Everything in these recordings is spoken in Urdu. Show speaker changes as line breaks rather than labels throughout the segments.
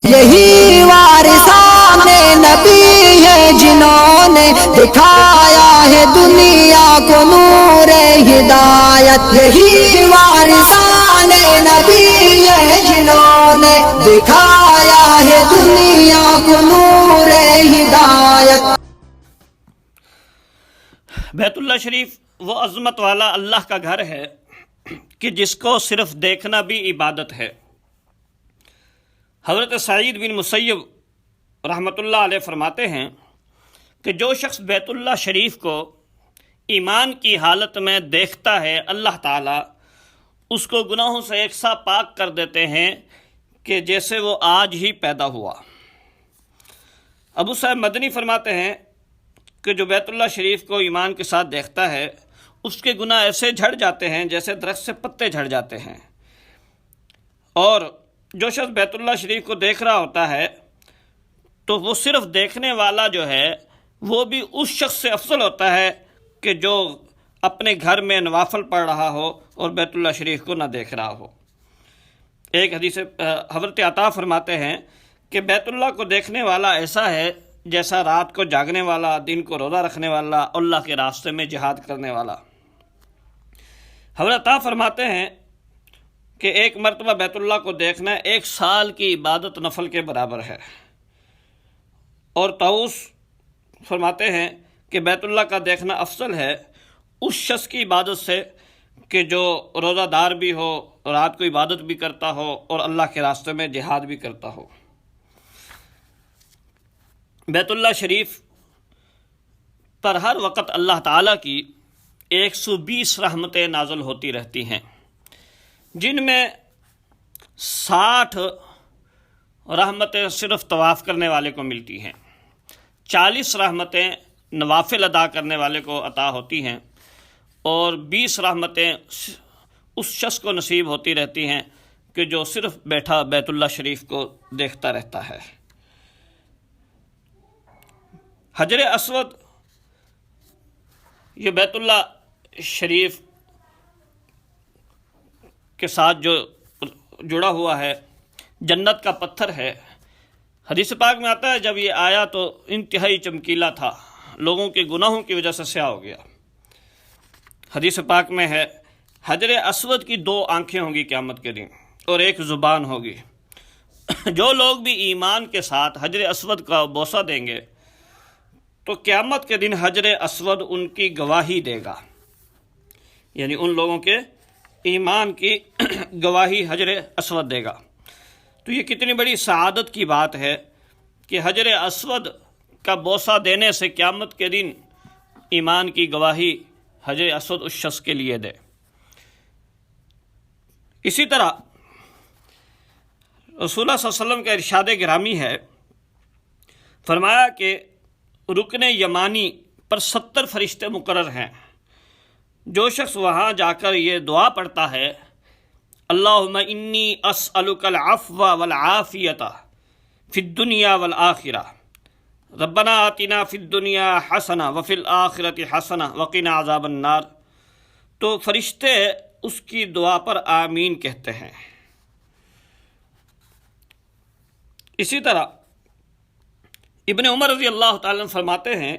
یہی وارثان نبی ہے جنہوں نے دکھایا ہے دنیا کو نور ہدایت، یہی وارثان نبی ہے جنہوں نے دکھایا ہے دنیا کو نور ہدایت۔
بیت اللہ شریف وہ عظمت والا اللہ کا گھر ہے کہ جس کو صرف دیکھنا بھی عبادت ہے۔ حضرت سعید بن مسیب رحمۃ اللہ علیہ فرماتے ہیں کہ جو شخص بیت اللہ شریف کو ایمان کی حالت میں دیکھتا ہے، اللہ تعالیٰ اس کو گناہوں سے یکساں پاک کر دیتے ہیں کہ جیسے وہ آج ہی پیدا ہوا۔ ابو صاحب مدنی فرماتے ہیں کہ جو بیت اللہ شریف کو ایمان کے ساتھ دیکھتا ہے، اس کے گناہ ایسے جھڑ جاتے ہیں جیسے درخت سے پتے جھڑ جاتے ہیں، اور جو شخص بیت اللہ شریف کو دیکھ رہا ہوتا ہے تو وہ صرف دیکھنے والا جو ہے وہ بھی اس شخص سے افضل ہوتا ہے کہ جو اپنے گھر میں نوافل پڑھ رہا ہو اور بیت اللہ شریف کو نہ دیکھ رہا ہو۔ ایک حدیث حضرت عطا فرماتے ہیں کہ بیت اللہ کو دیکھنے والا ایسا ہے جیسا رات کو جاگنے والا، دن کو روزہ رکھنے والا، اللہ کے راستے میں جہاد کرنے والا۔ حضرت عطا فرماتے ہیں کہ ایک مرتبہ بیت اللہ کو دیکھنا 1 سال کی عبادت نفل کے برابر ہے، اور طاؤس فرماتے ہیں کہ بیت اللہ کا دیکھنا افضل ہے اس شخص کی عبادت سے کہ جو روزہ دار بھی ہو، رات کو عبادت بھی کرتا ہو اور اللہ کے راستے میں جہاد بھی کرتا ہو۔ بیت اللہ شریف پر ہر وقت اللہ تعالیٰ کی 120 رحمتیں نازل ہوتی رہتی ہیں، جن میں 60 رحمتیں صرف طواف کرنے والے کو ملتی ہیں، 40 رحمتیں نوافل ادا کرنے والے کو عطا ہوتی ہیں، اور 20 رحمتیں اس شخص کو نصیب ہوتی رہتی ہیں کہ جو صرف بیٹھا بیت اللہ شریف کو دیکھتا رہتا ہے۔ حجر اسود یہ بیت اللہ شریف کے ساتھ جو جڑا ہوا ہے، جنت کا پتھر ہے۔ حدیث پاک میں آتا ہے جب یہ آیا تو انتہائی چمکیلا تھا، لوگوں کے گناہوں کی وجہ سے سیاہ ہو گیا۔ حدیث پاک میں ہے حجر اسود کی 2 آنکھیں ہوں گی قیامت کے دن اور 1 زبان ہوگی۔ جو لوگ بھی ایمان کے ساتھ حجر اسود کا بوسہ دیں گے تو قیامت کے دن حجر اسود ان کی گواہی دے گا، یعنی ان لوگوں کے ایمان کی گواہی حجر اسود دے گا۔ تو یہ کتنی بڑی سعادت کی بات ہے کہ حجر اسود کا بوسہ دینے سے قیامت کے دن ایمان کی گواہی حجر اسود اس شخص کے لیے دے۔ اسی طرح رسول اللہ صلی اللہ علیہ وسلم کا ارشاد گرامی ہے، فرمایا کہ رکن یمانی پر 70 فرشتے مقرر ہیں۔ جو شخص وہاں جا کر یہ دعا پڑھتا ہے، اللہم انی اسألک العفو والعافیۃ فی الدنیا والآخرہ، ربنا آتنا فی الدنیا حسنہ وفی الآخرۃ حسنہ وقنا عذاب النار، تو فرشتے اس کی دعا پر آمین کہتے ہیں۔ اسی طرح ابن عمر رضی اللہ تعالیٰ عنہ فرماتے ہیں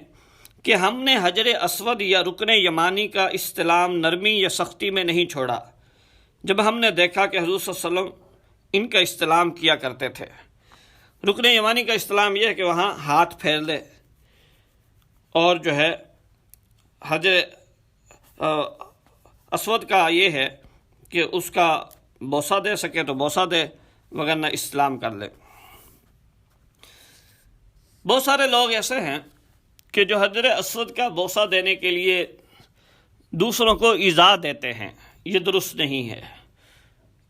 کہ ہم نے حجر اسود یا رکن یمانی کا استلام نرمی یا سختی میں نہیں چھوڑا جب ہم نے دیکھا کہ حضور صلی اللہ علیہ وسلم ان کا استلام کیا کرتے تھے۔ رکن یمانی کا استلام یہ ہے کہ وہاں ہاتھ پھیر لے، اور جو ہے حجر اسود کا یہ ہے کہ اس کا بوسہ دے سکے تو بوسہ دے، وگرنہ استلام کر لے۔ بہت سارے لوگ ایسے ہیں کہ جو حجر اسود کا بوسہ دینے کے لیے دوسروں کو ایذا دیتے ہیں، یہ درست نہیں ہے۔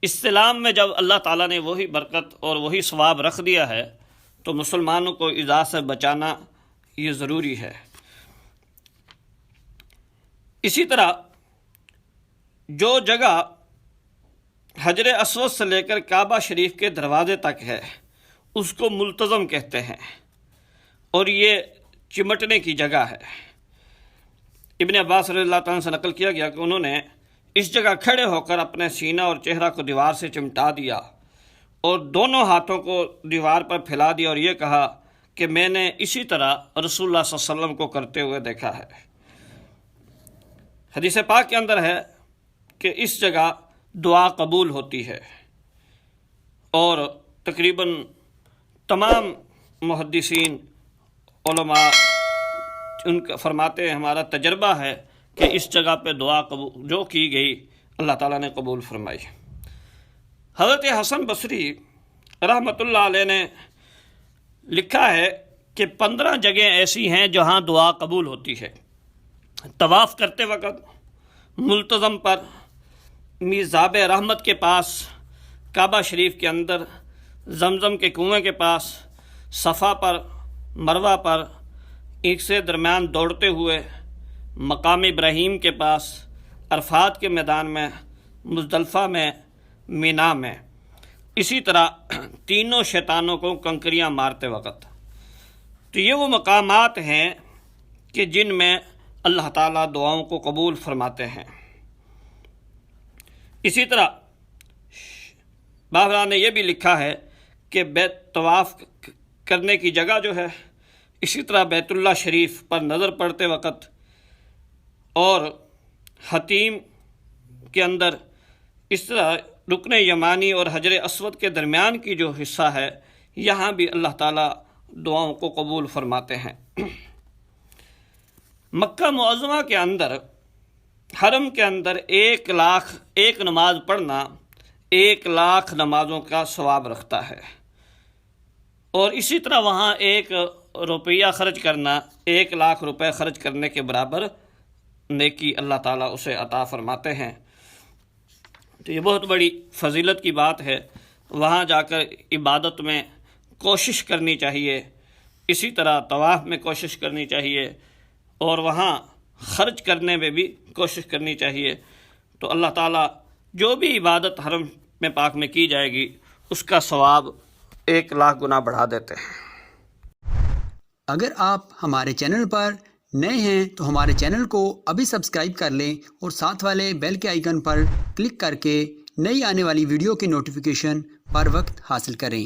استلام میں جب اللہ تعالیٰ نے وہی برکت اور وہی ثواب رکھ دیا ہے تو مسلمانوں کو ایذا سے بچانا یہ ضروری ہے۔ اسی طرح جو جگہ حجر اسود سے لے کر کعبہ شریف کے دروازے تک ہے اس کو ملتزم کہتے ہیں، اور یہ چمٹنے کی جگہ ہے۔ ابن عباس رضی اللہ تعالیٰ سے نقل کیا گیا کہ انہوں نے اس جگہ کھڑے ہو کر اپنے سینہ اور چہرہ کو دیوار سے چمٹا دیا اور دونوں ہاتھوں کو دیوار پر پھیلا دیا اور یہ کہا کہ میں نے اسی طرح رسول اللہ صلی اللہ علیہ وسلم کو کرتے ہوئے دیکھا ہے۔ حدیث پاک کے اندر ہے کہ اس جگہ دعا قبول ہوتی ہے، اور تقریباً تمام محدثین علماء ان کا فرماتے ہیں، ہمارا تجربہ ہے کہ اس جگہ پہ دعا قبول جو کی گئی اللہ تعالیٰ نے قبول فرمائی۔ حضرت حسن بصری رحمۃ اللہ علیہ نے لکھا ہے کہ 15 جگہیں ایسی ہیں جہاں دعا قبول ہوتی ہے۔ طواف کرتے وقت، ملتزم پر، میزاب رحمت کے پاس، کعبہ شریف کے اندر، زمزم کے کنویں کے پاس، صفا پر، مروہ پر، ایک سے درمیان دوڑتے ہوئے، مقام ابراہیم کے پاس، عرفات کے میدان میں، مزدلفہ میں، مینا میں، اسی طرح تینوں شیطانوں کو کنکریاں مارتے وقت۔ تو یہ وہ مقامات ہیں کہ جن میں اللہ تعالیٰ دعاؤں کو قبول فرماتے ہیں۔ اسی طرح بابا نے یہ بھی لکھا ہے کہ بیت طواف کرنے کی جگہ جو ہے، اسی طرح بیت اللہ شریف پر نظر پڑتے وقت اور حتیم کے اندر اس طرح رکن یمانی اور حجر اسود کے درمیان کی جو حصہ ہے، یہاں بھی اللہ تعالیٰ دعاؤں کو قبول فرماتے ہیں۔ مکہ معظمہ کے اندر، حرم کے اندر 1,00,000 نماز پڑھنا 1,00,000 نمازوں کا ثواب رکھتا ہے، اور اسی طرح وہاں 1 روپیہ خرچ کرنا 1,00,000 روپے خرچ کرنے کے برابر نیکی اللہ تعالیٰ اسے عطا فرماتے ہیں۔ تو یہ بہت بڑی فضیلت کی بات ہے، وہاں جا کر عبادت میں کوشش کرنی چاہیے، اسی طرح طواف میں کوشش کرنی چاہیے، اور وہاں خرچ کرنے میں بھی کوشش کرنی چاہیے، تو اللہ تعالیٰ جو بھی عبادت حرم میں پاک میں کی جائے گی اس کا ثواب 1,00,000 گنا بڑھا دیتے ہیں۔
اگر آپ ہمارے چینل پر نئے ہیں تو ہمارے چینل کو ابھی سبسکرائب کر لیں اور ساتھ والے بیل کے آئیکن پر کلک کر کے نئی آنے والی ویڈیو کی نوٹیفیکیشن بر وقت حاصل کریں۔